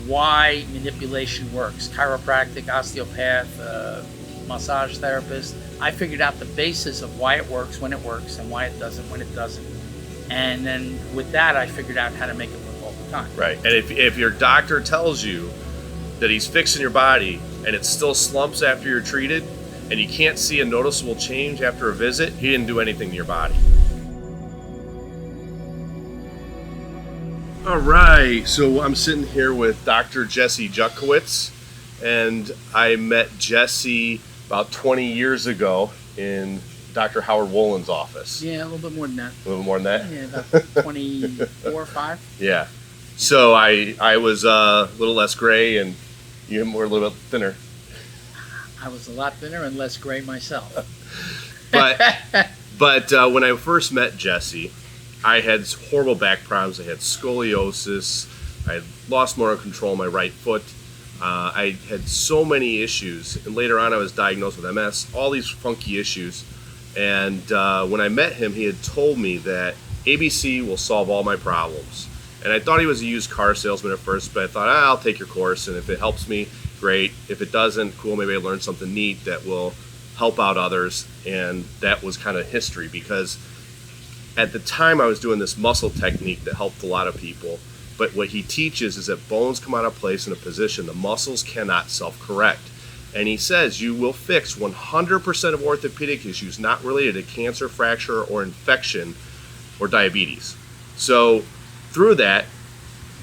why manipulation works. Chiropractic, osteopath, massage therapist. I figured out the basis of why it works when it works and why it doesn't when it doesn't. And then with that, I figured out how to make it work all the time. Right. And if your doctor tells you that he's fixing your body and it still slumps after you're treated and you can't see a noticeable change after a visit, he didn't do anything to your body. All right, so I'm sitting here with Dr. Jesse Jutkowitz, and I met Jesse about 20 years ago in Dr. Howard Wolin's office. Yeah, a little bit more than that. A little more than that? Yeah, about 24 or 5. Yeah. So I was a little less gray, and you were a little bit thinner. I was a lot thinner and less gray myself. But when I first met Jesse, I had horrible back problems. I had scoliosis. I had lost motor control in my right foot. I had so many issues. And later on, I was diagnosed with MS, all these funky issues. And when I met him, he had told me that ABC will solve all my problems. And I thought he was a used car salesman at first, but I thought, I'll take your course. And if it helps me, great. If it doesn't, cool, maybe I learned something neat that will help out others. And that was kind of history, because at the time I was doing this muscle technique that helped a lot of people, but what he teaches is that bones come out of place in a position. The muscles cannot self-correct. And he says you will fix 100% of orthopedic issues not related to cancer, fracture, or infection, or diabetes. So through that,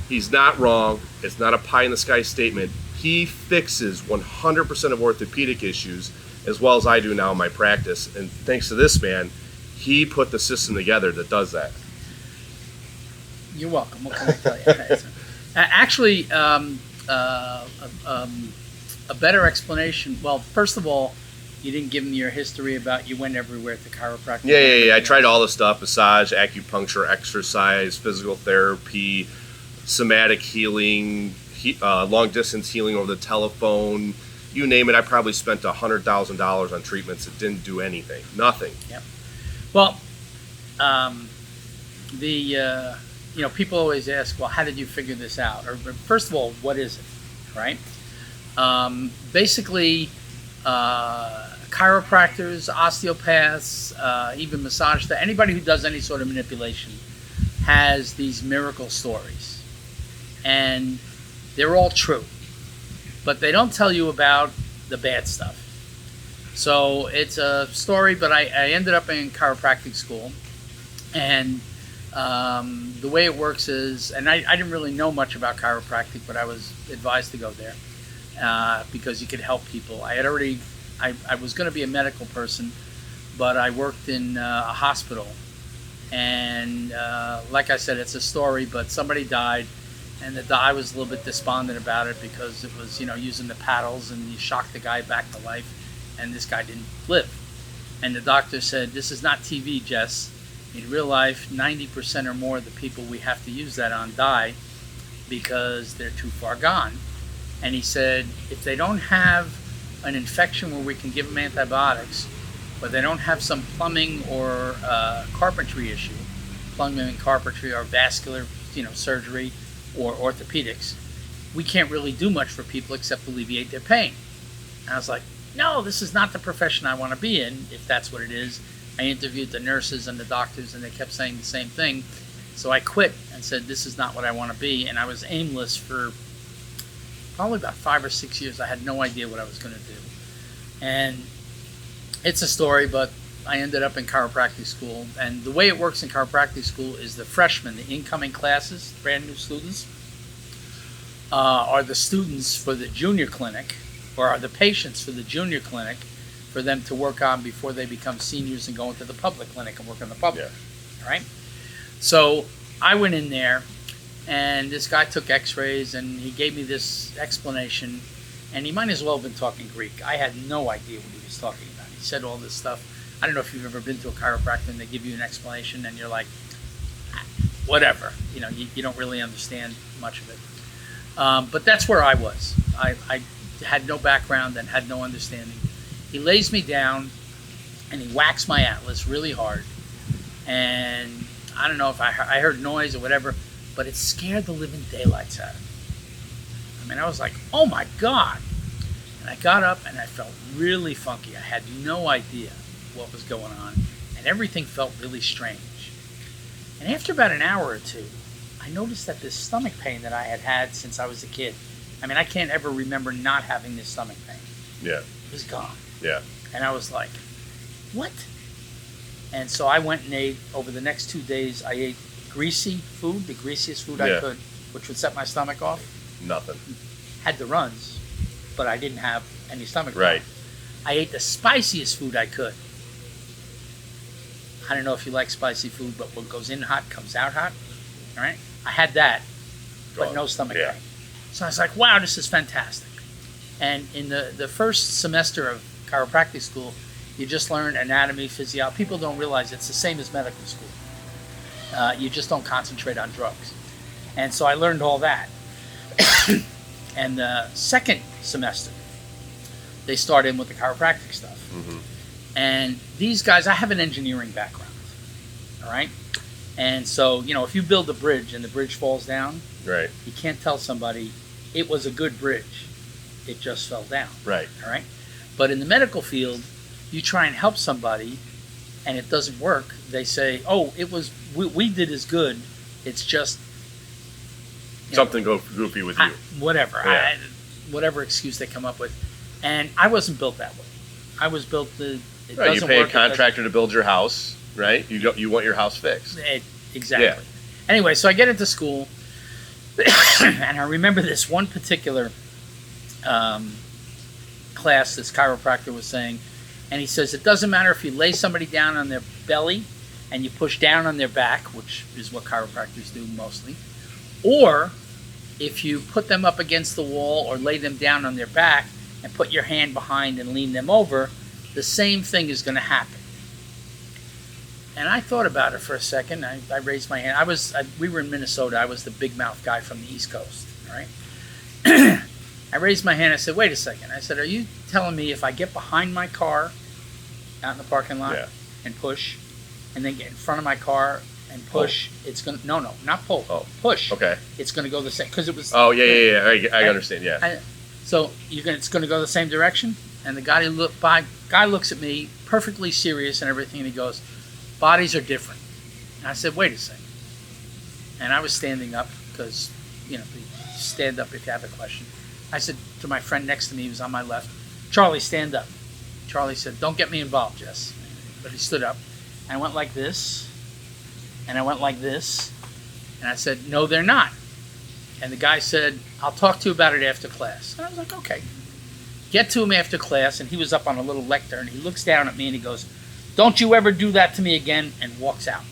he's not wrong. It's not a pie-in-the-sky statement. He fixes 100% of orthopedic issues, as well as I do now in my practice. And thanks to this man, he put the system together that does that. You're welcome. What can I tell you? Actually, a better explanation. Well, first of all, you didn't give me your history about you went everywhere at the chiropractor. Yeah. I tried all the stuff: massage, acupuncture, exercise, physical therapy, somatic healing, long distance healing over the telephone. You name it. I probably spent $100,000 on treatments that didn't do anything. Nothing. Yep. Well, people always ask, well, how did you figure this out? Or first of all, what is it, right? Basically, chiropractors, osteopaths, even massage, anybody who does any sort of manipulation has these miracle stories. And they're all true. But they don't tell you about the bad stuff. So it's a story, but I ended up in chiropractic school, and the way it works is, and I didn't really know much about chiropractic, but I was advised to go there because you could help people. I was going to be a medical person, but I worked in a hospital, and like I said, it's a story, but somebody died, and I was a little bit despondent about it because it was, using the paddles, and you shock the guy back to life. And this guy didn't live. And the doctor said, this is not TV, Jess. In real life, 90% or more of the people we have to use that on die because they're too far gone. And he said, if they don't have an infection where we can give them antibiotics, but they don't have some plumbing or carpentry issue, plumbing and carpentry or vascular, surgery or orthopedics, we can't really do much for people except alleviate their pain. And I was like, no, this is not the profession I want to be in, if that's what it is. I interviewed the nurses and the doctors, and they kept saying the same thing. So I quit and said, this is not what I want to be. And I was aimless for probably about 5 or 6 years. I had no idea what I was going to do. And it's a story, but I ended up in chiropractic school. And the way it works in chiropractic school is the freshmen, the incoming classes, brand new students, are the students for the junior clinic, or are the patients for the junior clinic for them to work on before they become seniors and go into the public clinic and work in the public. Yeah. All right? So I went in there, and this guy took x-rays, and he gave me this explanation, and he might as well have been talking Greek. I had no idea what he was talking about. He said all this stuff. I don't know if you've ever been to a chiropractor and they give you an explanation, and you're like, whatever. You don't really understand much of it. But that's where I was. I had no background and had no understanding. He lays me down and he whacks my atlas really hard, and I don't know if I heard noise or whatever, but it scared the living daylights out of me. I mean, I was like, oh my God. And I got up and I felt really funky. I had no idea what was going on. And everything felt really strange. And after about an hour or two, I noticed that this stomach pain that I had had since I was a kid, I mean, I can't ever remember not having this stomach pain. Yeah. It was gone. Yeah. And I was like, what? And so I went and ate, over the next 2 days, I ate greasy food, the greasiest food I could, which would set my stomach off. Nothing. Had the runs, but I didn't have any stomach Right. pain. I ate the spiciest food I could. I don't know if you like spicy food, but what goes in hot comes out hot. All right? I had that, but no stomach pain. So I was like, wow, this is fantastic. And in the first semester of chiropractic school, you just learn anatomy, physiology. People don't realize it's the same as medical school. You just don't concentrate on drugs. And so I learned all that. And the second semester, they start in with the chiropractic stuff. Mm-hmm. And these guys, I have an engineering background, all right? And so, you know, if you build a bridge and the bridge falls down, right, you can't tell somebody it was a good bridge. It just fell down. Right. All right? But in the medical field, you try and help somebody and it doesn't work. They say, oh, it was, we did as good. It's just something goofy with you. Whatever. Yeah. Whatever excuse they come up with. And I wasn't built that way. I was built to, it right, you doesn't pay work, a contractor to build your house, right? You want your house fixed. Exactly. Yeah. Anyway, so I get into school, and I remember this one particular class this chiropractor was saying, and he says, it doesn't matter if you lay somebody down on their belly and you push down on their back, which is what chiropractors do mostly, or if you put them up against the wall or lay them down on their back and put your hand behind and lean them over, the same thing is going to happen. And I thought about it for a second. I raised my hand. We were in Minnesota. I was the big mouth guy from the East Coast. All right. I raised my hand. I said, "Wait a second." I said, "Are you telling me if I get behind my car out in the parking lot and push, and then get in front of my car and push, it's gonna not pull, push. Okay. It's gonna go the same because it was. Oh yeah. I understand. Yeah. So it's gonna go the same direction." And the guy looks at me perfectly serious and everything, and he goes, "Bodies are different." And I said, "Wait a second." And I was standing up because, you know, you stand up if you have a question. I said to my friend next to me, who was on my left, "Charlie, stand up." Charlie said, "Don't get me involved, Jess." But he stood up. And I went like this, and I went like this, and I said, "No, they're not." And the guy said, "I'll talk to you about it after class." And I was like, okay. Get to him after class, and he was up on a little lectern, and he looks down at me and he goes, "Don't you ever do that to me again," and walks out.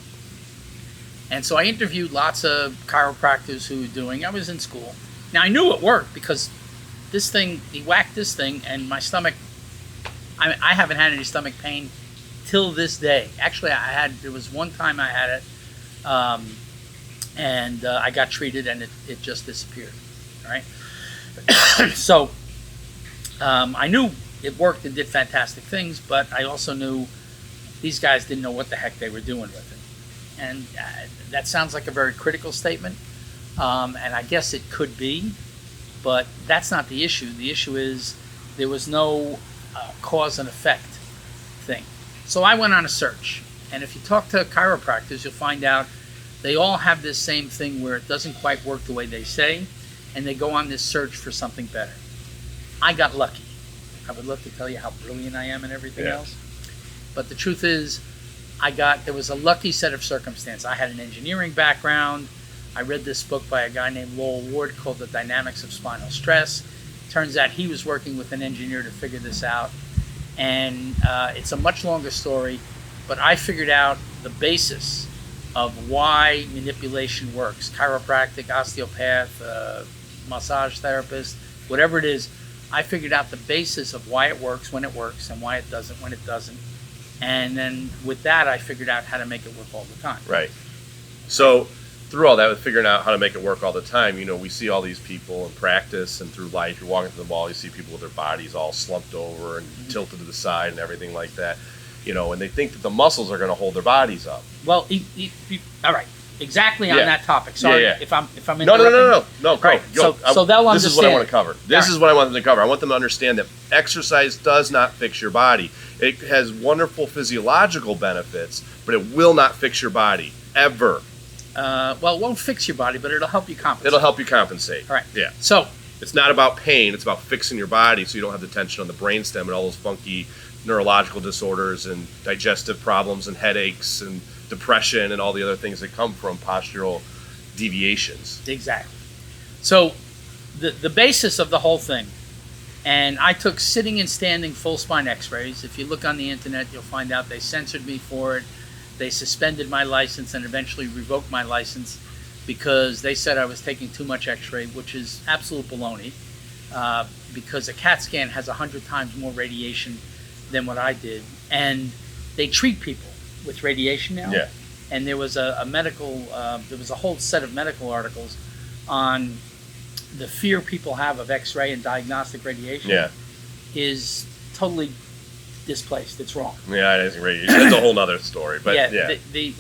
And so I interviewed lots of chiropractors who were doing, I was in school. Now I knew it worked because this thing, he whacked this thing, and my stomach, I haven't had any stomach pain till this day. Actually, there was one time I had it, and I got treated and it just disappeared, right? So I knew it worked and did fantastic things, but I also knew these guys didn't know what the heck they were doing with it. And that sounds like a very critical statement, and I guess it could be, but that's not the issue. The issue is there was no cause and effect thing. So I went on a search, and if you talk to chiropractors, you'll find out they all have this same thing where it doesn't quite work the way they say, and they go on this search for something better. I got lucky. I would love to tell you how brilliant I am and everything else, but the truth is, there was a lucky set of circumstances. I had an engineering background. I read this book by a guy named Lowell Ward called The Dynamics of Spinal Stress. Turns out he was working with an engineer to figure this out. And it's a much longer story, but I figured out the basis of why manipulation works. Chiropractic, osteopath, massage therapist, whatever it is, I figured out the basis of why it works when it works and why it doesn't when it doesn't. And then with that, I figured out how to make it work all the time. Right. So through all that, with figuring out how to make it work all the time, you know, we see all these people in practice and through life. You're walking through the mall, you see people with their bodies all slumped over and tilted to the side and everything like that. You know, and they think that the muscles are going to hold their bodies up. Well, all right. exactly on Yeah. that topic. Sorry Yeah. if I'm No, interrupting. go. Right. Go. So they'll This is what I want to understand. cover. This All is what I want them to cover. I want them to understand that exercise does not fix your body. It has wonderful physiological benefits, but it will not fix your body ever. Well, it won't fix your body, but it'll help you compensate. It'll help you compensate. All right. Yeah. So It's not about pain. It's about fixing your body so you don't have the tension on the brainstem and all those funky neurological disorders and digestive problems and headaches and depression and all the other things that come from postural deviations. exactly. So the basis of the whole thing, and I took sitting and standing full spine X-rays. If you look on the internet, you'll find out they censored me for it. They suspended my license and eventually revoked my license because they said I was taking too much X-ray, which is absolute baloney. Because a CAT scan has 100 times more radiation than what I did, and they treat people with radiation now. Yeah. And there was a whole set of medical articles on the fear people have of X-ray and diagnostic radiation. Yeah. Is totally displaced. It's wrong. Yeah, it is radiation. It's a whole nother story. But yeah.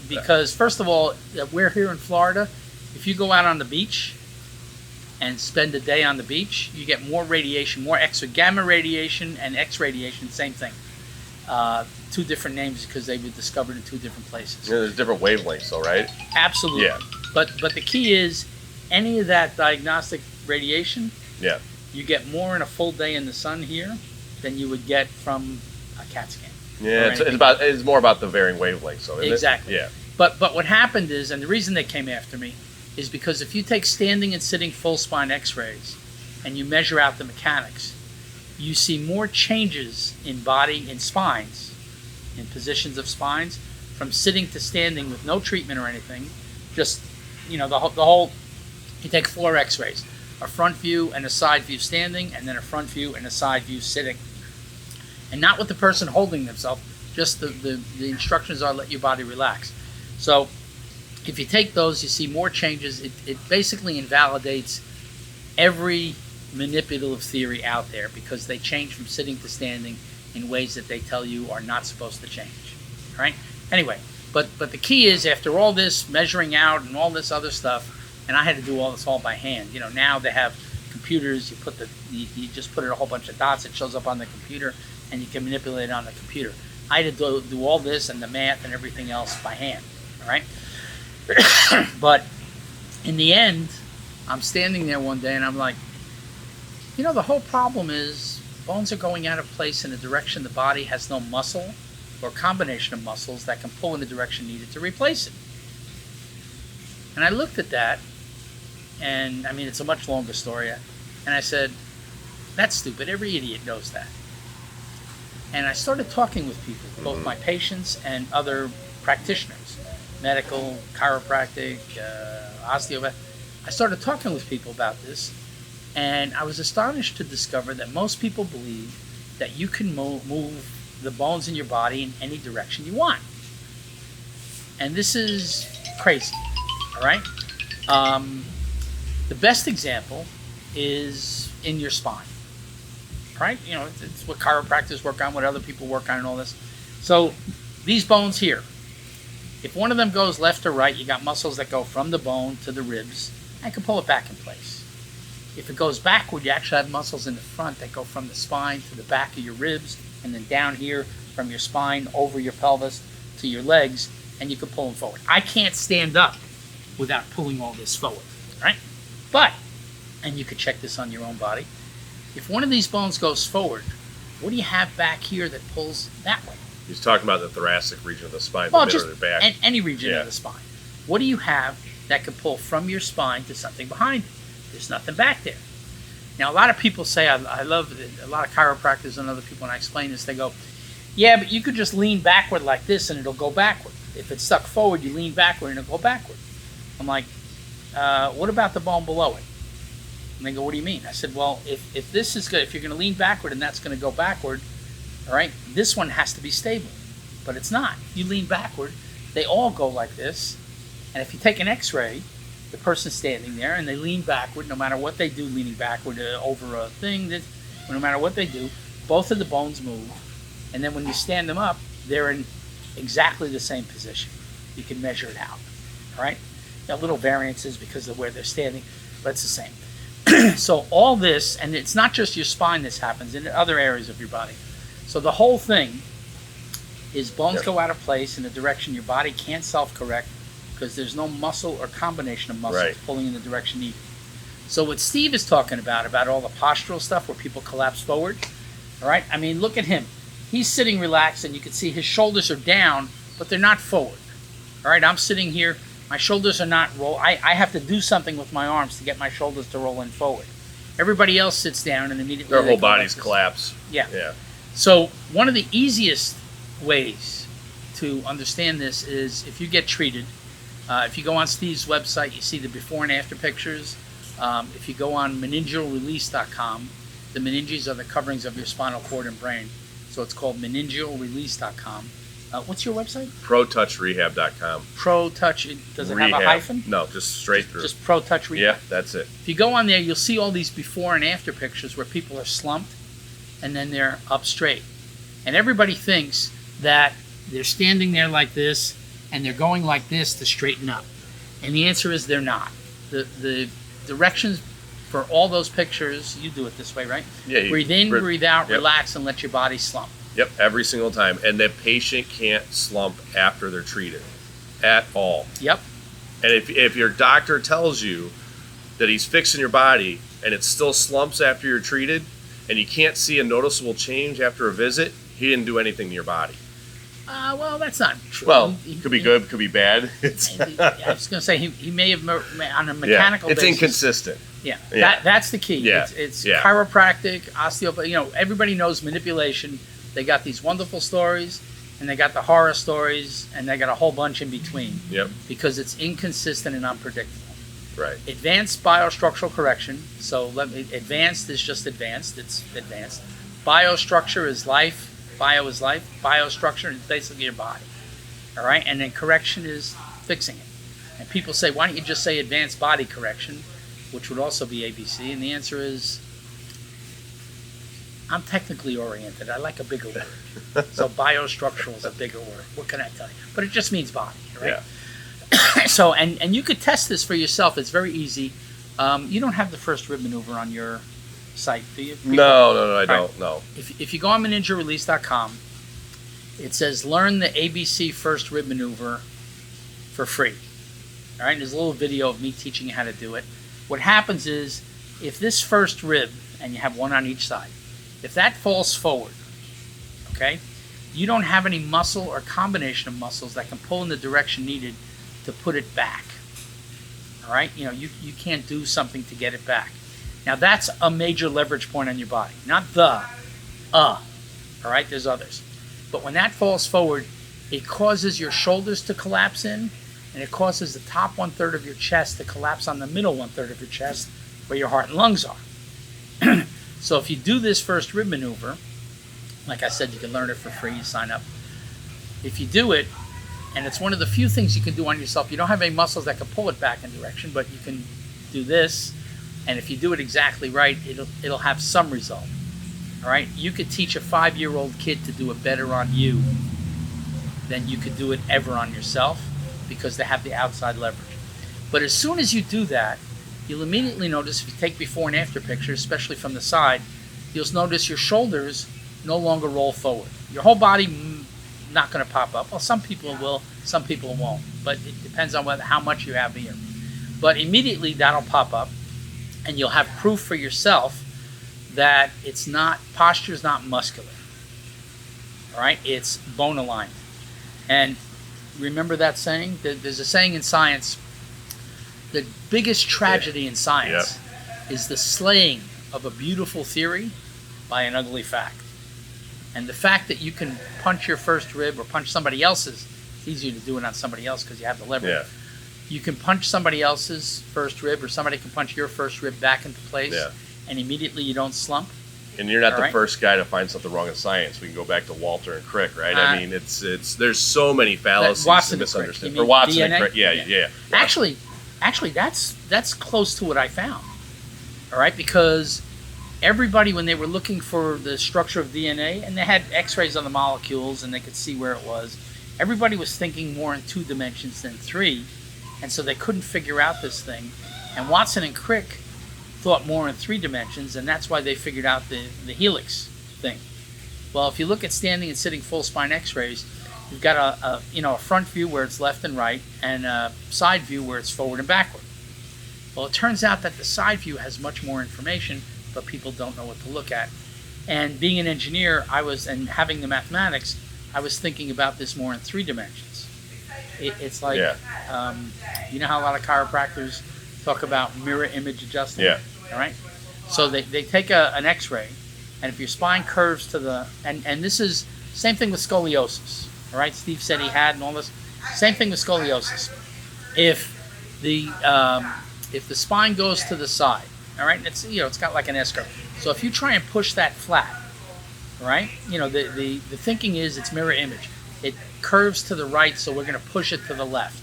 Because first of all, we're here in Florida. If you go out on the beach and spend a day on the beach, you get more radiation, more gamma radiation and X radiation, same thing. Two different names because they were discovered in two different places. Yeah, there's different wavelengths though, right? Absolutely. Yeah. But the key is any of that diagnostic radiation, Yeah. you get more in a full day in the sun here than you would get from a CAT scan. Yeah, it's more about the varying wavelengths. So Exactly. Yeah. But what happened is, and the reason they came after me, is because if you take standing and sitting full spine X-rays and you measure out the mechanics, you see more changes in body, in spines, in positions of spines, from sitting to standing with no treatment or anything. Just, the whole, you take 4 X-rays, a front view and a side view standing, and then a front view and a side view sitting. And not with the person holding themselves, just the instructions are let your body relax. So if you take those, you see more changes. It basically invalidates every manipulative theory out there because they change from sitting to standing in ways that they tell you are not supposed to change. All right? Anyway, but the key is after all this measuring out and all this other stuff, and I had to do all this all by hand. Now they have computers. You just put in a whole bunch of dots. It shows up on the computer, and you can manipulate it on the computer. I had to do all this and the math and everything else by hand. All right? But in the end, I'm standing there one day and I'm like, the whole problem is bones are going out of place in a direction the body has no muscle or combination of muscles that can pull in the direction needed to replace it. And I looked at that, and it's a much longer story, and I said, that's stupid. Every idiot knows that. And I started talking with people, both my patients and other practitioners, medical, chiropractic, osteopathy. I started talking with people about this, and I was astonished to discover that most people believe that you can move the bones in your body in any direction you want. And this is crazy, all right? The best example is in your spine, right? It's what chiropractors work on, what other people work on and all this. So these bones here, if one of them goes left or right, you got muscles that go from the bone to the ribs and can pull it back in place. If it goes backward, you actually have muscles in the front that go from the spine to the back of your ribs and then down here from your spine over your pelvis to your legs, and you can pull them forward. I can't stand up without pulling all this forward, right? But, and you could check this on your own body, if one of these bones goes forward, what do you have back here that pulls that way? He's talking about the thoracic region of the spine, Well, the middle of the back. any region of the spine. What do you have that can pull from your spine to something behind it? There's nothing back there. Now, a lot of people say, I love it, a lot of chiropractors and other people, when I explain this, they go, yeah, but you could just lean backward like this and it'll go backward. If it's stuck forward, you lean backward and it'll go backward. I'm like, what about the bone below it? And they go, what do you mean? I said, well, if this is good, if you're going to lean backward and that's going to go backward, all right, this one has to be stable. But it's not. You lean backward, they all go like this. And if you take an X-ray, the person's standing there and they lean backward, no matter what they do, leaning backward over a thing, no matter what they do, both of the bones move. And then when you stand them up, they're in exactly the same position. You can measure it out, all right? little variances because of where they're standing, but it's the same. So all this, and it's not just your spine this happens, in other areas of your body. So the whole thing is bones go out of place in a direction your body can't self-correct because there's no muscle or combination of muscles pulling in the direction needed. So what Steve is talking about all the postural stuff where people collapse forward, all right? I mean, look at him. He's sitting relaxed, and you can see his shoulders are down, but they're not forward. All right, I'm sitting here. My shoulders are not roll. I have to do something with my arms to get my shoulders to roll in forward. Everybody else sits down, and immediately their whole bodies collapse. Yeah. So one of the easiest ways to understand this is if you get treated. If you go on Steve's website, you see the before and after pictures. If you go on meningealrelease.com, the meninges are the coverings of your spinal cord and brain. So it's called meningealrelease.com. What's your website? ProTouchRehab.com. ProTouch, does it have a hyphen? No, just straight through. Just ProTouch Rehab. Yeah, that's it. If you go on there, you'll see all these before and after pictures where people are slumped and then they're up straight. And everybody thinks that they're standing there like this and they're going like this to straighten up. And the answer is they're not. The directions for all those pictures, you do it this way, right? Yeah. Breathe in, breathe out, relax, and let your body slump. Yep, every single time. And the patient can't slump after they're treated at all. Yep. And if your doctor tells you that he's fixing your body and it still slumps after you're treated and you can't see a noticeable change after a visit, he didn't do anything to your body. Well, that's not true. Well, could be good, could be bad. I was going to say he may have on a mechanical it's basis. Inconsistent. Yeah, that's the key. Yeah. It's chiropractic, osteopathy. Everybody knows manipulation. They got these wonderful stories, and they got the horror stories, and they got a whole bunch in between. Yep. Because it's inconsistent and unpredictable. Right. Advanced biostructural correction. So advanced is just advanced. It's advanced. Biostructure is life. Bio is life. Biostructure is basically your body. All right? And then correction is fixing it. And people say, why don't you just say advanced body correction, which would also be ABC? And the answer is, I'm technically oriented. I like a bigger word. So biostructural is a bigger word. What can I tell you? But it just means body, right? Yeah. So, and you could test this for yourself. It's very easy. You don't have the first rib maneuver on your site, do you? People? No, I don't. No. If you go on meningealrelease.com, it says learn the ABC first rib maneuver for free. All right, and there's a little video of me teaching you how to do it. What happens is, if this first rib, and you have one on each side, if that falls forward, okay, you don't have any muscle or combination of muscles that can pull in the direction needed to put it back. All right, you can't do something to get it back. Now that's a major leverage point on your body, not all right, there's others. But when that falls forward, it causes your shoulders to collapse in, and it causes the top 1/3 of your chest to collapse on the middle 1/3 of your chest where your heart and lungs are. So if you do this first rib maneuver, like I said, you can learn it for free, you sign up. If you do it, and it's one of the few things you can do on yourself, you don't have any muscles that can pull it back in direction, but you can do this, and if you do it exactly right, it'll have some result. All right, you could teach a 5-year-old kid to do it better on you than you could do it ever on yourself because they have the outside leverage. But as soon as you do that, you'll immediately notice, if you take before and after pictures, especially from the side, you'll notice your shoulders no longer roll forward. Your whole body not going to pop up. Well, some people will, some people won't, but it depends on how much you have here. But immediately that'll pop up, and you'll have proof for yourself that posture is not muscular. All right, it's bone aligned. And remember that saying? There's a saying in science, the biggest tragedy in science is the slaying of a beautiful theory by an ugly fact. And the fact that you can punch your first rib or punch somebody else's, it's easier to do it on somebody else because you have the leverage. Yeah. You can punch somebody else's first rib, or somebody can punch your first rib back into place, and immediately you don't slump. And you're not the first guy to find something wrong in science. We can go back to Walter and Crick, right? I mean, it's there's so many fallacies and misunderstandings. For Watson DNA? and Crick, yeah. Actually, that's close to what I found. All right, because everybody, when they were looking for the structure of DNA, and they had X-rays on the molecules, and they could see where it was, everybody was thinking more in 2 dimensions than 3, And so they couldn't figure out this thing. And Watson and Crick thought more in 3 dimensions, and that's why they figured out the helix thing. Well, if you look at standing and sitting full spine x-rays, you've got a front view where it's left and right, and a side view where it's forward and backward. Well, it turns out that the side view has much more information, but people don't know what to look at. And being an engineer, and having the mathematics, I was thinking about this more in 3 dimensions. It's like, you know how a lot of chiropractors talk about mirror image adjustment? Yeah. All right? So they take an x-ray, and if your spine curves to the, and this is, same thing with scoliosis, all right? Steve said he had and all this. Same thing with scoliosis. If the spine goes to the side, all right, and it's got like an S curve. So if you try and push that flat, all right, the thinking is it's mirror image. It curves to the right, so we're going to push it to the left.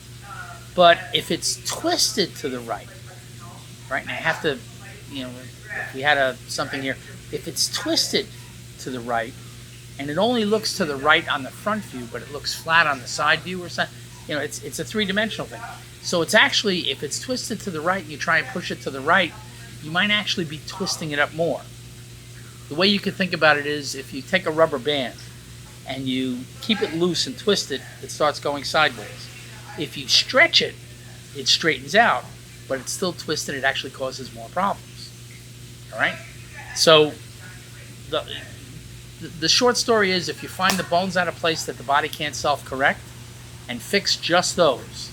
But if it's twisted to the right, and I have to, if we had something here, if it's twisted to the right, and it only looks to the right on the front view, but it looks flat on the side view or something, it's a 3-dimensional thing. So it's actually, if it's twisted to the right and you try and push it to the right, you might actually be twisting it up more. The way you could think about it is, if you take a rubber band and you keep it loose and twist it, it starts going sideways. If you stretch it, it straightens out, but it's still twisted. It actually causes more problems. All right? So the short story is, if you find the bones out of place that the body can't self-correct and fix just those,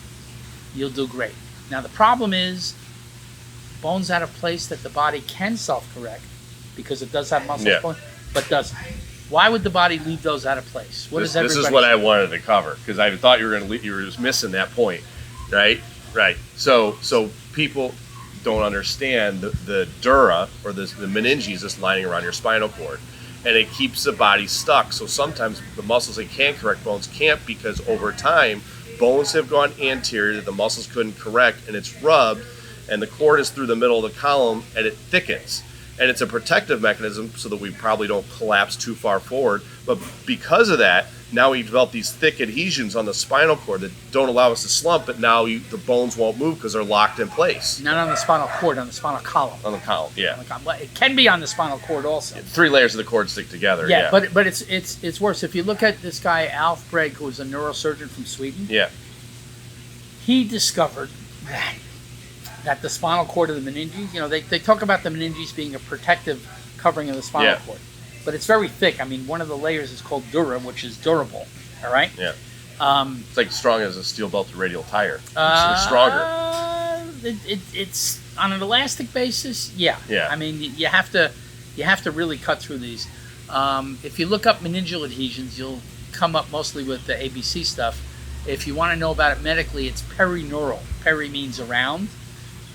you'll do great. Now, the problem is bones out of place that the body can self-correct, because it does have muscles, but doesn't. Why would the body leave those out of place? This is what I wanted to cover, because I thought you were just missing that point, right? Right. So people don't understand the dura, or the meninges that's lining around your spinal cord, and it keeps the body stuck. So sometimes the muscles that can correct bones can't, because over time bones have gone anterior that the muscles couldn't correct, and it's rubbed, and the cord is through the middle of the column, and it thickens. And it's a protective mechanism so that we probably don't collapse too far forward. But because of that, now we develop these thick adhesions on the spinal cord that don't allow us to slump, but now the bones won't move because they're locked in place. Not on the spinal cord, on the spinal column. On the column, yeah. Well, it can be on the spinal cord also. 3 layers of the cord stick together. Yeah, but it's worse. If you look at this guy, Alf Breg, who was a neurosurgeon from Sweden, he discovered that the spinal cord of the meninges, they talk about the meninges being a protective covering of the spinal cord, but it's very thick. I mean, one of the layers is called dura, which is durable. All right. Yeah. It's like strong as a steel-belted radial tire. It's stronger. It's on an elastic basis. Yeah. I mean, you have to really cut through these. If you look up meningeal adhesions, you'll come up mostly with the ABC stuff. If you want to know about it medically, it's perineural. Peri means around.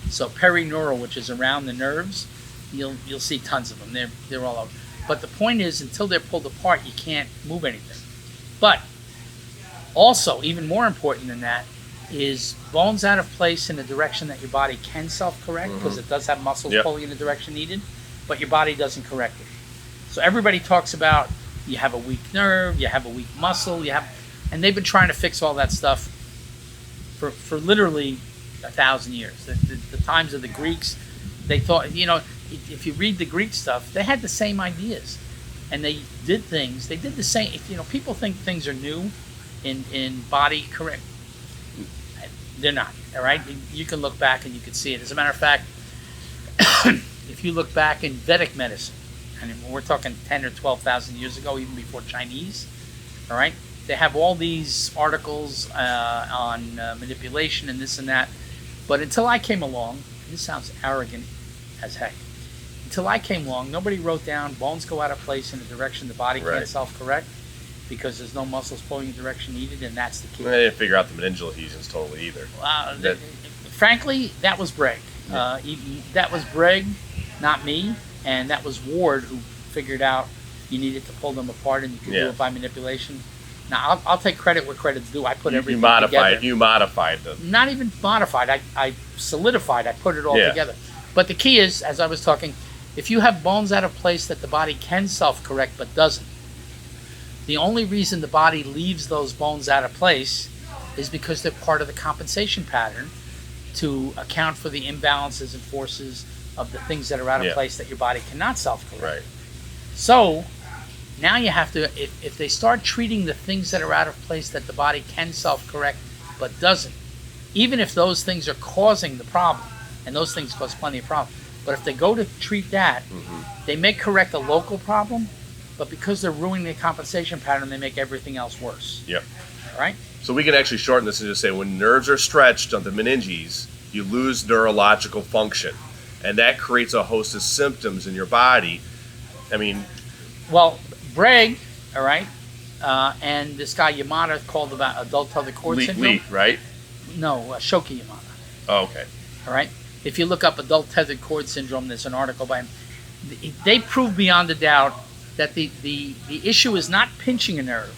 So perineural, which is around the nerves, you'll see tons of them. They're all over. But the point is, until they're pulled apart, you can't move anything. But also, even more important than that, is bones out of place in the direction that your body can self-correct, because it does have muscles pulling in the direction needed, but your body doesn't correct it. So everybody talks about you have a weak nerve, you have a weak muscle, and they've been trying to fix all that stuff for literally 1,000 years. The times of the Greeks, they thought, if you read the Greek stuff, they had the same ideas, and they did the same. People think things are new in body correct. They're not. All right, you can look back and you can see it. As a matter of fact, if you look back in Vedic medicine, and we're talking 10 or 12,000 years ago, even before Chinese, all right, they have all these articles on manipulation and this and that. But until I came along, this sounds arrogant as heck. Until I came along, nobody wrote down bones go out of place in the direction the body can't self-correct, because there's no muscles pulling in the direction needed, and that's the key. I didn't figure out the meningeal adhesions totally either. Frankly, that was Breg. That was Breg, not me, and that was Ward who figured out you needed to pull them apart, and you could do it by manipulation. Now, I'll take credit where credit's due. I put everything together. You modified them. Not even modified. I solidified. I put it all together. But the key is, as I was talking, if you have bones out of place that the body can self-correct but doesn't, the only reason the body leaves those bones out of place is because they're part of the compensation pattern to account for the imbalances and forces of the things that are out of place that your body cannot self-correct. Right. So now you have to, if they start treating the things that are out of place that the body can self-correct but doesn't, even if those things are causing the problem, and those things cause plenty of problems, but if they go to treat that, they may correct a local problem, but because they're ruining the compensation pattern, they make everything else worse. Yep. All right? So we can actually shorten this and just say when nerves are stretched on the meninges, you lose neurological function. And that creates a host of symptoms in your body. I mean... Well, Bragg, all right, and this guy Yamada called about adult tethered cord syndrome. Lee, right? No, Shoki Yamada. Oh, okay. All right? If you look up adult tethered cord syndrome, there's an article by him. They proved beyond a doubt that the issue is not pinching a nerve.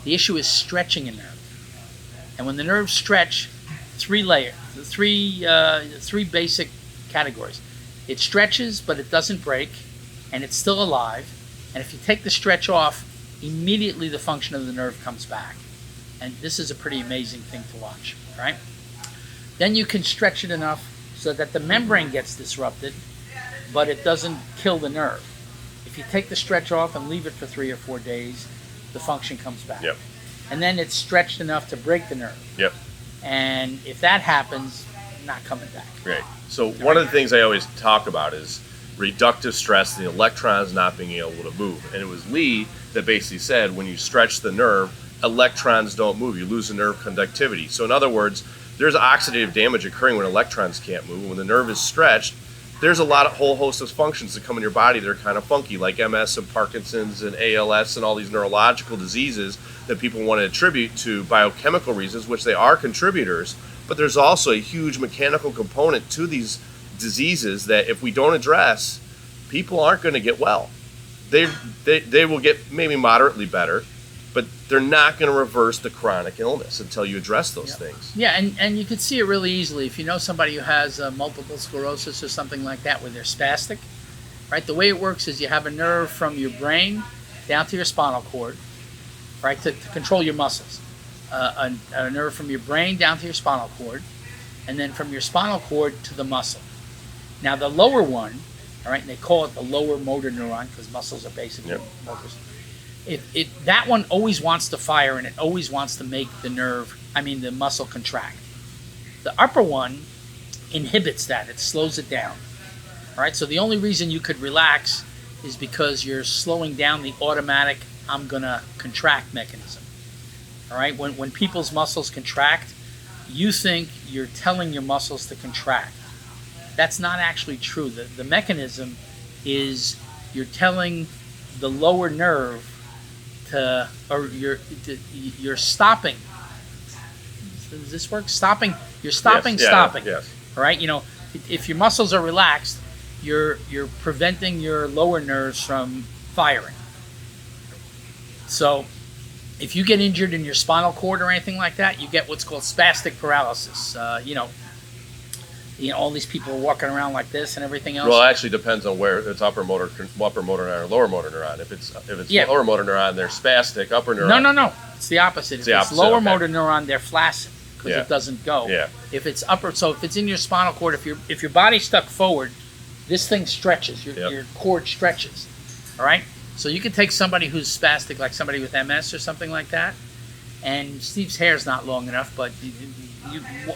The issue is stretching a nerve. And when the nerves stretch, three basic categories. It stretches, but it doesn't break, and it's still alive. And if you take the stretch off, immediately the function of the nerve comes back. And this is a pretty amazing thing to watch, right? Then you can stretch it enough so that the membrane gets disrupted, but it doesn't kill the nerve. If you take the stretch off and leave it for 3 or 4 days, the function comes back. Yep. And then it's stretched enough to break the nerve. Yep. And if that happens, not coming back. Right. So one of the things I always talk about is reductive stress, the electrons not being able to move. And it was Lee that basically said when you stretch the nerve, electrons don't move. You lose the nerve conductivity. So in other words, there's oxidative damage occurring when electrons can't move. When the nerve is stretched, there's a whole host of functions that come in your body that are kind of funky, like MS and Parkinson's and ALS and all these neurological diseases that people want to attribute to biochemical reasons, which they are contributors. But there's also a huge mechanical component to these diseases that if we don't address, people aren't going to get well. They will get maybe moderately better, but they're not going to reverse the chronic illness until you address those things. Yeah, and you can see it really easily. If you know somebody who has multiple sclerosis or something like that where they're spastic, right? The way it works is you have a nerve from your brain down to your spinal cord, right, to control your muscles. A nerve from your brain down to your spinal cord, and then from your spinal cord to the muscle. Now the lower one, all right, and they call it the lower motor neuron because muscles are basically motors. That one always wants to fire and it always wants to make the muscle contract. The upper one inhibits that, it slows it down. All right, so the only reason you could relax is because you're slowing down the automatic I'm gonna contract mechanism. All right, when people's muscles contract, you think you're telling your muscles to contract. That's not actually true. The mechanism is you're telling the lower nerve you're stopping. Does this work? Stopping. You're stopping. Yes. All right. If your muscles are relaxed, you're preventing your lower nerves from firing. So, if you get injured in your spinal cord or anything like that, you get what's called spastic paralysis. All these people are walking around like this and everything else. Well, it actually depends on where it's upper motor neuron or lower motor neuron. If it's lower motor neuron, they're spastic. Upper neuron. No. It's the opposite. If it's lower motor neuron, they're flaccid because it doesn't go. Yeah. If it's upper, so if it's in your spinal cord, if your body's stuck forward, this thing stretches. Your cord stretches. All right. So you can take somebody who's spastic, like somebody with MS or something like that, and Steve's hair's not long enough, but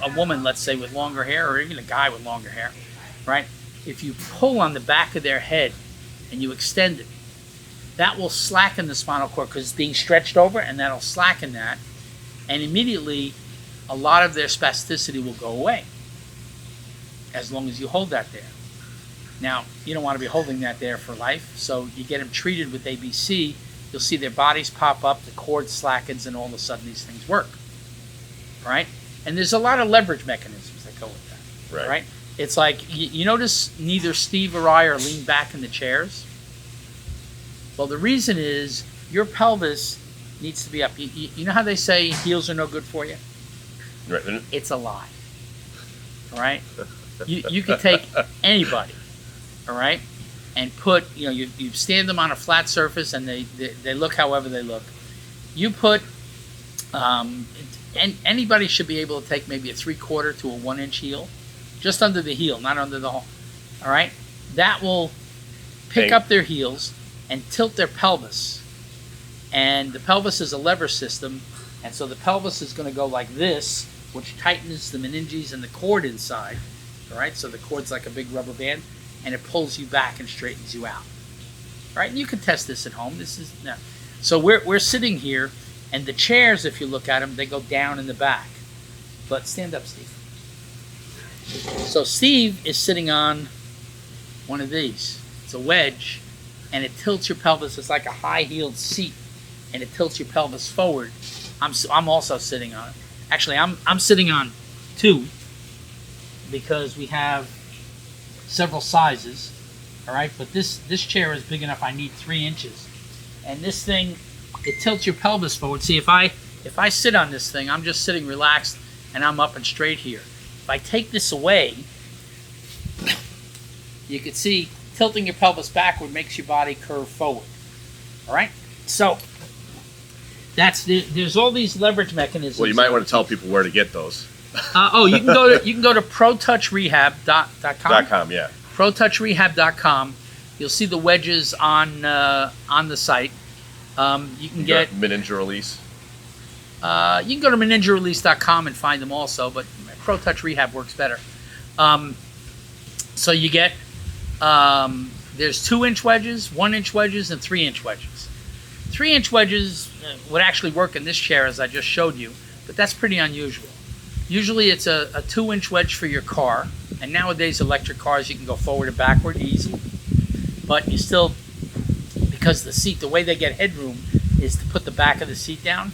a woman, let's say, with longer hair, or even a guy with longer hair, right? If you pull on the back of their head and you extend it, that will slacken the spinal cord because it's being stretched over, and that'll slacken that, and immediately a lot of their spasticity will go away as long as you hold that there. Now, you don't want to be holding that there for life, so you get them treated with ABC, you'll see their bodies pop up, the cord slackens, and all of a sudden these things work, right? And there's a lot of leverage mechanisms that go with that, right? It's like, you notice neither Steve or I are leaned back in the chairs? Well, the reason is your pelvis needs to be up. You know how they say heels are no good for you? Right. It's a lie, all right? You could take anybody, all right, and put, you stand them on a flat surface and they look however they look. You put, and anybody should be able to take maybe a 3/4 to a 1 inch heel just under the heel, not under the hole. All right? That will pick Hang. up their heels and tilt their pelvis. And the pelvis is a lever system, and so the pelvis is going to go like this, which tightens the meninges and the cord inside. All right? So the cord's like a big rubber band, and it pulls you back and straightens you out. All right? And you can test this at home. This is no. So we're sitting here, and the chairs, if you look at them, they go down in the back. But stand up, Steve. So Steve is sitting on one of these. It's a wedge, and it tilts your pelvis. It's like a high-heeled seat, and it tilts your pelvis forward. I'm also sitting on it. Actually, I'm sitting on two because we have several sizes. All right, but this chair is big enough. I need 3 inches, and this thing, it tilts your pelvis forward. See, if I sit on this thing, I'm just sitting relaxed, and I'm up and straight here. If I take this away, you can see tilting your pelvis backward makes your body curve forward. All right, so there's all these leverage mechanisms. Well, you might want to tell people where to get those. You can go to protouchrehab.com. .com, yeah. protouchrehab.com. You'll see the wedges on the site. You can get meninge release. You can go to meningerelease.com and find them also, but Pro Touch Rehab works better. So you get there's 2-inch wedges, 1-inch wedges, and 3-inch wedges. 3-inch wedges would actually work in this chair, as I just showed you, but that's pretty unusual. Usually it's a 2-inch wedge for your car, and nowadays electric cars you can go forward and backward easily, but you still, because the seat, the way they get headroom is to put the back of the seat down,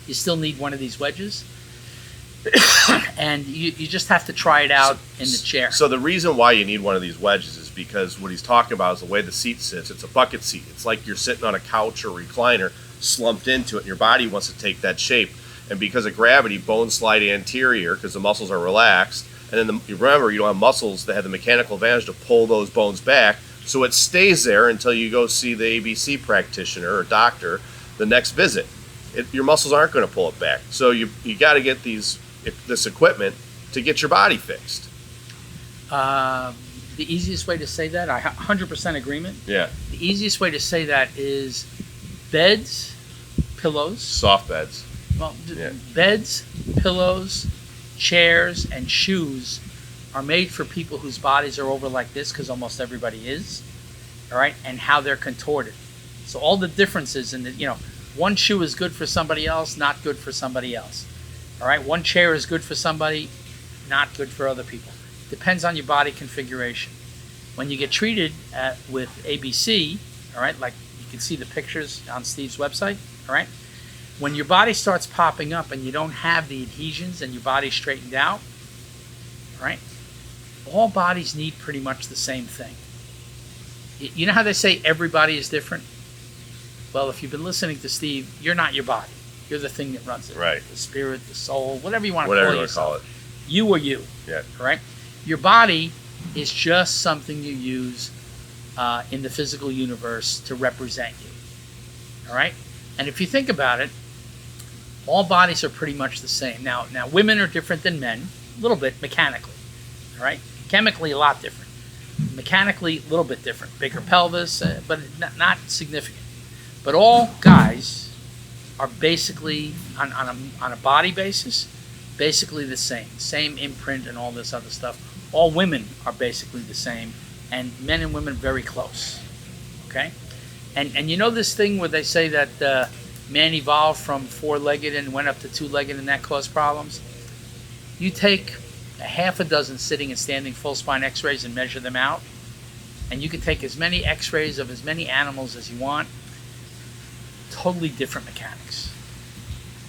you still need one of these wedges. And you just have to try it out in the chair. So the reason why you need one of these wedges is because what he's talking about is the way the seat sits. It's a bucket seat. It's like you're sitting on a couch or recliner, slumped into it, and your body wants to take that shape. And because of gravity, bones slide anterior because the muscles are relaxed. And then you remember, you don't have muscles that have the mechanical advantage to pull those bones back. So it stays there until you go see the ABC practitioner or doctor the next visit. Your muscles aren't going to pull it back. So you got to get this equipment to get your body fixed. The easiest way to say that, I 100% agreement. Yeah. The easiest way to say that is beds, pillows. Soft beds. Well, beds, pillows, chairs, and shoes are made for people whose bodies are over like this, because almost everybody is. All right, and how they're contorted. So all the differences in the, one shoe is good for somebody else, not good for somebody else. All right, one chair is good for somebody, not good for other people. Depends on your body configuration. When you get treated with ABC, all right, like you can see the pictures on Steve's website, all right, when your body starts popping up and you don't have the adhesions and your body's straightened out, all right, all bodies need pretty much the same thing. You know how they say everybody is different? Well, if you've been listening to Steve, you're not your body. You're the thing that runs it. Right. The spirit, the soul, whatever you want to Whatever call you yourself. want to call it. You or you. Yeah. All right? Your body is just something you use in the physical universe to represent you. All right? And if you think about it, all bodies are pretty much the same. Now women are different than men, a little bit mechanically. All right? Chemically, a lot different. Mechanically, a little bit different. Bigger pelvis, but not significant. But all guys are basically, on a body basis, basically the same imprint and all this other stuff. All women are basically the same, and men and women very close. Okay, and you know this thing where they say that man evolved from 4-legged and went up to 2-legged, and that caused problems. You take a half a dozen sitting and standing full spine X-rays and measure them out, and you can take as many X-rays of as many animals as you want. Totally different mechanics.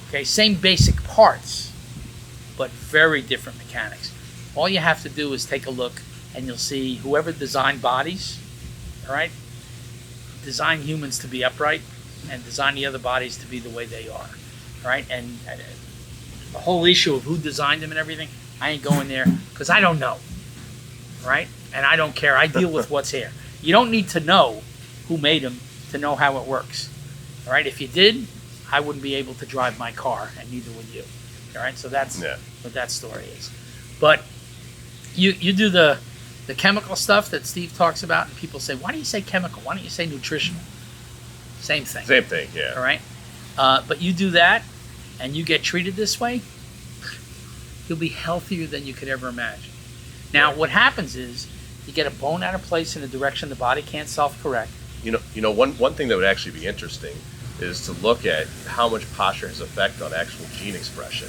Okay, same basic parts, but very different mechanics. All you have to do is take a look, and you'll see whoever designed bodies, all right, design humans to be upright, and design the other bodies to be the way they are, all right. And the whole issue of who designed them and everything, I ain't going there because I don't know, right? And I don't care. I deal with what's here. You don't need to know who made them to know how it works. All right, if you did, I wouldn't be able to drive my car, and neither would you. All right, so that's what that story is. But You do the chemical stuff that Steve talks about, and people say, why do you say chemical? Why don't you say nutritional? Same thing. Same thing, yeah. All right? But you do that, and you get treated this way, you'll be healthier than you could ever imagine. Now, what happens is you get a bone out of place in a direction the body can't self-correct. One thing that would actually be interesting is to look at how much posture has effect on actual gene expression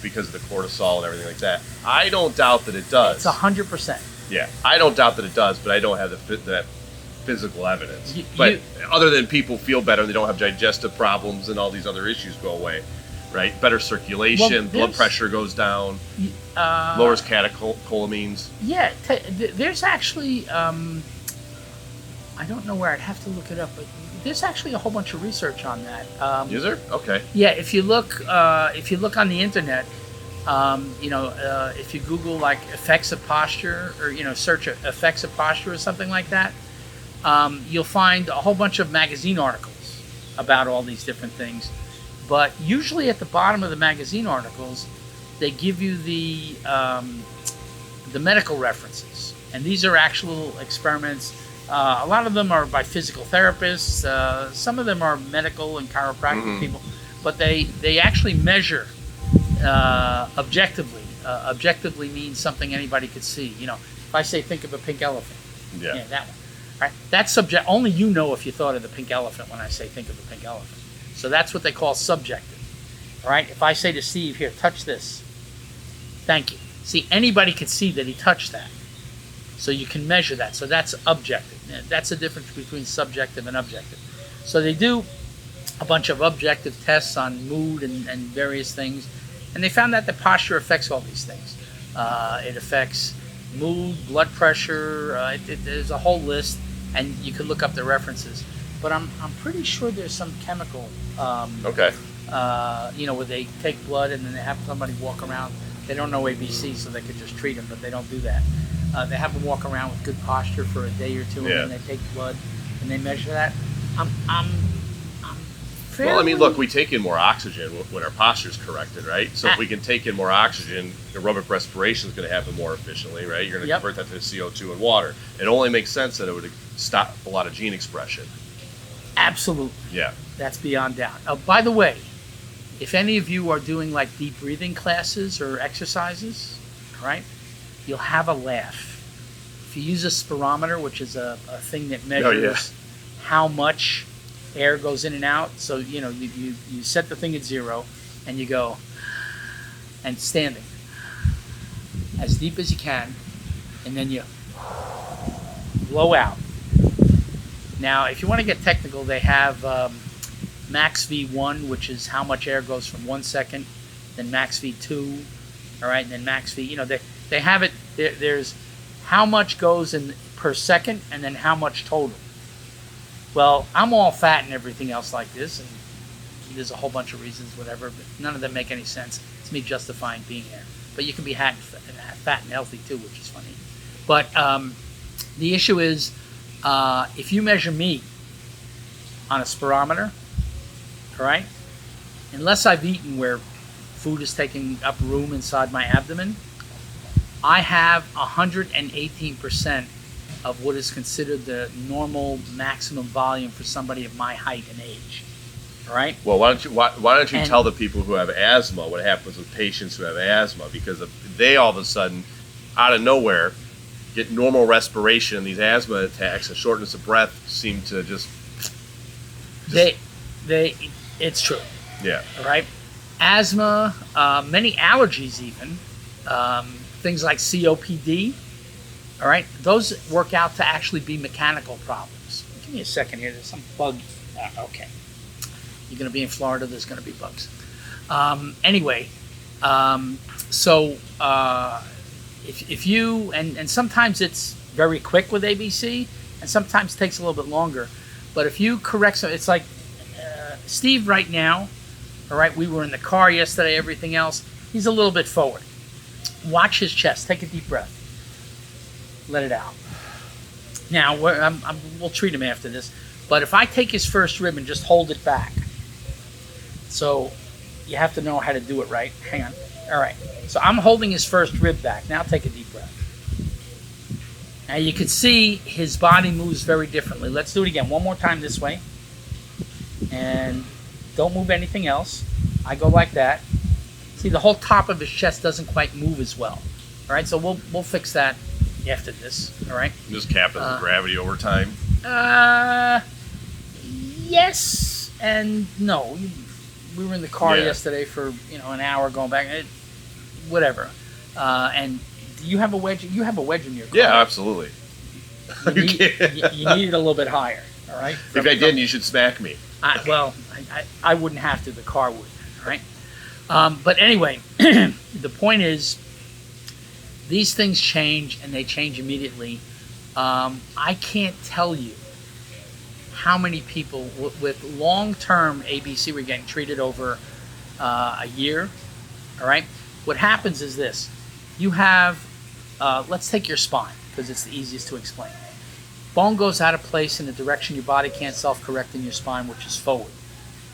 because of the cortisol and everything like that. I don't doubt that it does. It's 100%. Yeah, I don't doubt that it does, but I don't have that physical evidence. But other than people feel better and they don't have digestive problems and all these other issues go away, right? Better circulation, blood pressure goes down, lowers catecholamines. Yeah, there's actually, I don't know where, I'd have to look it up, but there's actually a whole bunch of research on that. Is there? Okay. Yeah, if you look on the internet, if you Google like effects of posture, or search effects of posture or something like that, you'll find a whole bunch of magazine articles about all these different things. But usually at the bottom of the magazine articles, they give you the medical references, and these are actual experiments. A lot of them are by physical therapists. Some of them are medical and chiropractic people, but they actually measure objectively. Objectively means something anybody could see. If I say think of a pink elephant, yeah, that one. Right? That's subject. Only you know if you thought of the pink elephant when I say think of a pink elephant. So that's what they call subjective. All right. If I say to Steve, here, touch this. Thank you. See, anybody could see that he touched that. So you can measure that. So that's objective. That's the difference between subjective and objective. So they do a bunch of objective tests on mood and various things, and they found that the posture affects all these things. It affects mood, blood pressure. There's a whole list, and you can look up the references. But I'm pretty sure there's some chemical. Okay. Where they take blood and then they have somebody walk around. They don't know ABC, so they could just treat them, but they don't do that. They have them walk around with good posture for a day or two, and then they take blood and they measure that. I'm fairly... Well, I mean, look, we take in more oxygen when our posture is corrected, right? So if we can take in more oxygen, aerobic respiration is going to happen more efficiently, right? You're going to convert that to CO2 and water. It only makes sense that it would stop a lot of gene expression. Absolutely. Yeah. That's beyond doubt. By the way, if any of you are doing like deep breathing classes or exercises, right, you'll have a laugh. If you use a spirometer, which is a thing that measures how much air goes in and out, so you set the thing at 0 and you go, and standing as deep as you can, and then you blow out. Now, if you want to get technical, they have max V1, which is how much air goes from 1 second, then max V2, all right, and then max V. They have it. There's how much goes in per second, and then how much total. Well, I'm all fat and everything else like this, and there's a whole bunch of reasons, whatever, but none of them make any sense. It's me justifying being there. But you can be fat and healthy too, which is funny. But the issue is, if you measure me on a spirometer, all right, unless I've eaten where food is taking up room inside my abdomen, I have 118% of what is considered the normal maximum volume for somebody of my height and age. All right. Well, why don't you tell the people who have asthma what happens with patients who have asthma, because they all of a sudden, out of nowhere, get normal respiration, and these asthma attacks and shortness of breath seem to just it's true. Yeah. All right. Asthma, many allergies, even things like COPD. All right, those work out to actually be mechanical problems. Give me a second here. There's some bug. Okay, you're going to be in Florida. There's going to be bugs. Anyway, so if you and sometimes it's very quick with ABC, and sometimes it takes a little bit longer. But if you correct some, it's like Steve right now. All right, we were in the car yesterday. Everything else, he's a little bit forward. Watch his chest. Take a deep breath. Let it out. Now, we'll treat him after this. But if I take his first rib and just hold it back, so you have to know how to do it right. Hang on. All right. So I'm holding his first rib back. Now take a deep breath. Now you can see his body moves very differently. Let's do it again. One more time this way. And don't move anything else. I go like that. See, the whole top of his chest doesn't quite move as well. All right, so we'll fix that after this. All right. Just capping the gravity over time. Yes and no. We were in the car yesterday for an hour going back. Whatever. And do you have a wedge? You have a wedge in your car. Yeah, absolutely. You need it a little bit higher. All right. If I didn't, you should smack me. I wouldn't have to. The car would. All right. But anyway, the point is, these things change, and they change immediately. I can't tell you how many people with long-term ABC were getting treated over a year. All right. What happens is this: you have, let's take your spine because it's the easiest to explain. Bone goes out of place in the direction your body can't self-correct in your spine, which is forward.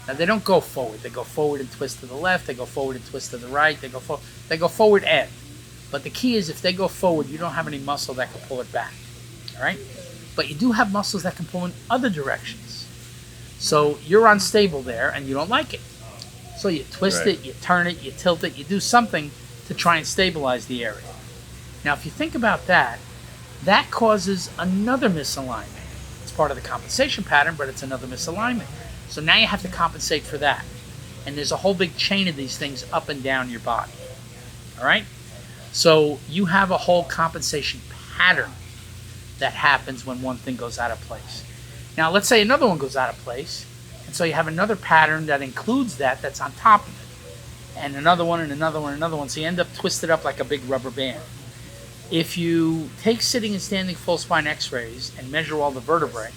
Now they don't go forward. They go forward and twist to the left. They go forward and twist to the right. They go forward and. But the key is if they go forward, you don't have any muscle that can pull it back. All right? But you do have muscles that can pull in other directions. So you're unstable there and you don't like it. So you twist it, you turn it, you tilt it, you do something to try and stabilize the area. Now if you think about that, that causes another misalignment. It's part of the compensation pattern, but it's another misalignment. So now you have to compensate for that. And there's a whole big chain of these things up and down your body. All right? So you have a whole compensation pattern that happens when one thing goes out of place. Now let's say another one goes out of place. And so you have another pattern that includes that's on top of it. And another one and another one and another one. So you end up twisted up like a big rubber band. If you take sitting and standing full spine x-rays and measure all the vertebrae,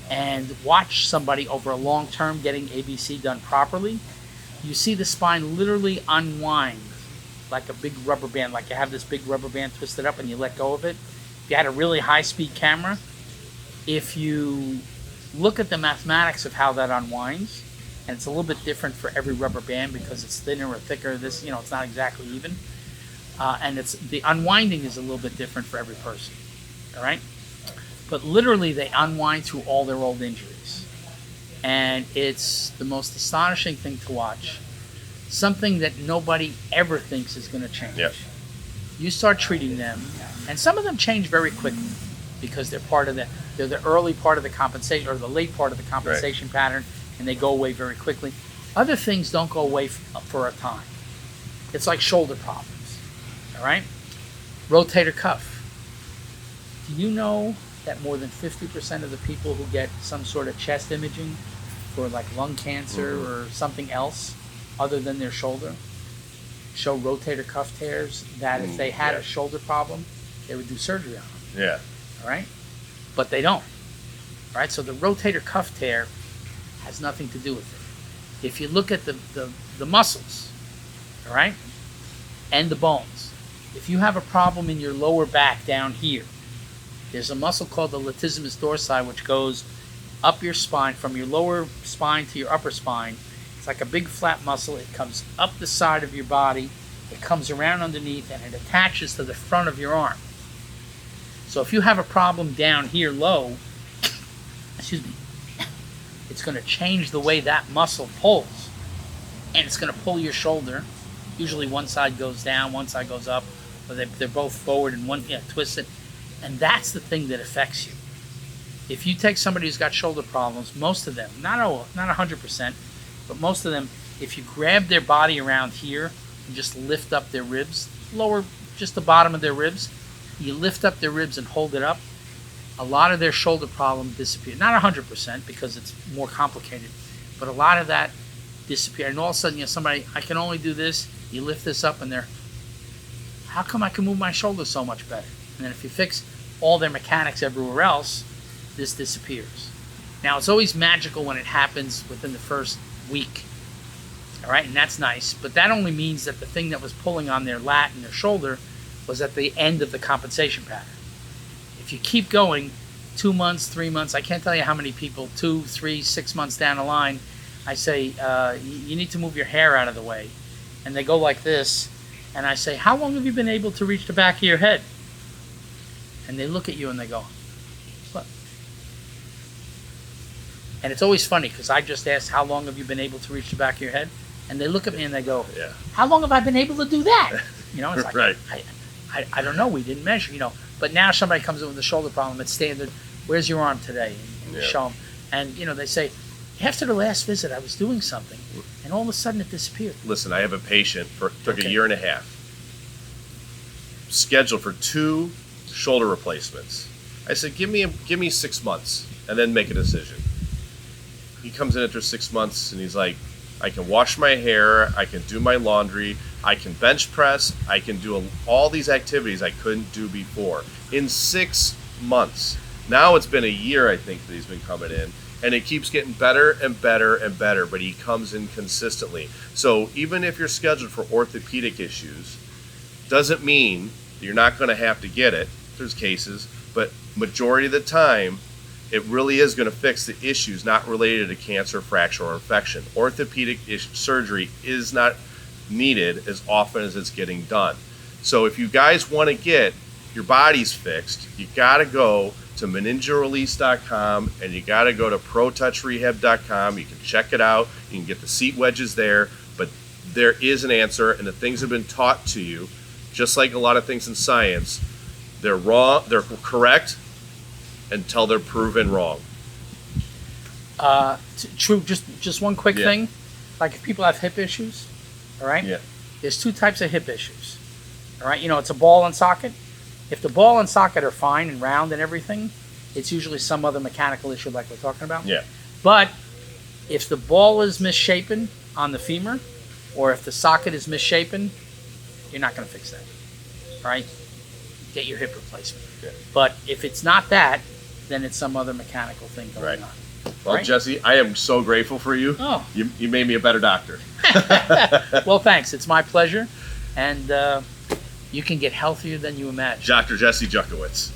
and watch somebody over a long term getting ABC done properly, you see the spine literally unwind like a big rubber band, like you have this big rubber band twisted up and you let go of it. If you had a really high speed camera, if you look at the mathematics of how that unwinds, and it's a little bit different for every rubber band because it's thinner or thicker, it's not exactly even. And the unwinding is a little bit different for every person. All right? But literally they unwind through all their old injuries. And it's the most astonishing thing to watch. Something that nobody ever thinks is going to change. Yep. You start treating them, and some of them change very quickly because they're the early part of the compensation or the late part of the compensation pattern, and they go away very quickly. Other things don't go away for a time. It's like shoulder problems. All right? Rotator cuff. Do you know that more than 50% of the people who get some sort of chest imaging for like lung cancer or something else other than their shoulder show rotator cuff tears that if they had a shoulder problem, they would do surgery on them. Yeah. All right? But they don't. All right? So the rotator cuff tear has nothing to do with it. If you look at the muscles, all right, and the bones, if you have a problem in your lower back down here, there's a muscle called the latissimus dorsi, which goes up your spine, from your lower spine to your upper spine. It's like a big flat muscle. It comes up the side of your body. It comes around underneath, and it attaches to the front of your arm. So if you have a problem down here low, it's going to change the way that muscle pulls. And it's going to pull your shoulder. Usually one side goes down, one side goes up, or they're both forward and one twists it. And that's the thing that affects you. If you take somebody who's got shoulder problems, most of them, not 100%, but most of them, if you grab their body around here and just lift up their ribs, lower just the bottom of their ribs, you lift up their ribs and hold it up, a lot of their shoulder problem disappears. Not 100% because it's more complicated, but a lot of that disappears. And all of a sudden, somebody, I can only do this, you lift this up and they're, how come I can move my shoulder so much better? And then if you fix all their mechanics everywhere else, this disappears. Now, it's always magical when it happens within the first week. All right, and that's nice. But that only means that the thing that was pulling on their lat and their shoulder was at the end of the compensation pattern. If you keep going 2 months, 3 months, I can't tell you how many people, 2, 3, 6 months down the line, I say, you need to move your hair out of the way. And they go like this, and I say, how long have you been able to reach the back of your head? and they look at you and they go, what? And it's always funny because I just asked, how long have you been able to reach the back of your head? And they look at me and they go, Yeah. how long have I been able to do that? You know, it's like, Right. I don't know. We didn't measure, you know. But now somebody comes in with a shoulder problem. It's standard. Where's your arm today? And you Yeah. show them. And, you know, they say, after the last visit, I was doing something. And all of a sudden it disappeared. Listen, I have a patient took Okay. a year and a half, scheduled for 2 shoulder replacements. I said, give me 6 months and then make a decision. He comes in after 6 months and he's like, I can wash my hair, I can do my laundry, I can bench press, I can do all these activities I couldn't do before in 6 months. Now it's been a year, I think, that he's been coming in, and it keeps getting better and better and better, but he comes in consistently. So even if you're scheduled for orthopedic issues, doesn't mean you're not going to have to get it. There's cases, but majority of the time, it really is going to fix the issues not related to cancer, fracture, or infection. Orthopedic surgery is not needed as often as it's getting done. So if you guys want to get your bodies fixed, you got to go to meningerelease.com and you got to go to protouchrehab.com. You can check it out. You can get the seat wedges there, but there is an answer, and the things have been taught to you, just like a lot of things in science. They're wrong, they're correct until they're proven wrong. True. Just one quick Yeah. thing. Like if people have hip issues, all right? Yeah. There's 2 types of hip issues. All right? You know, it's a ball and socket. If the ball and socket are fine and round and everything, it's usually some other mechanical issue like we're talking about. Yeah. But if the ball is misshapen on the femur, or if the socket is misshapen, you're not going to fix that. All right? Get your hip replacement. Yeah. But if it's not that, then it's some other mechanical thing going Right. on. Well, Right. Jesse, I am so grateful for you. Oh. You made me a better doctor. Well, thanks. It's my pleasure. And you can get healthier than you imagine. Dr. Jesse Jutkowitz.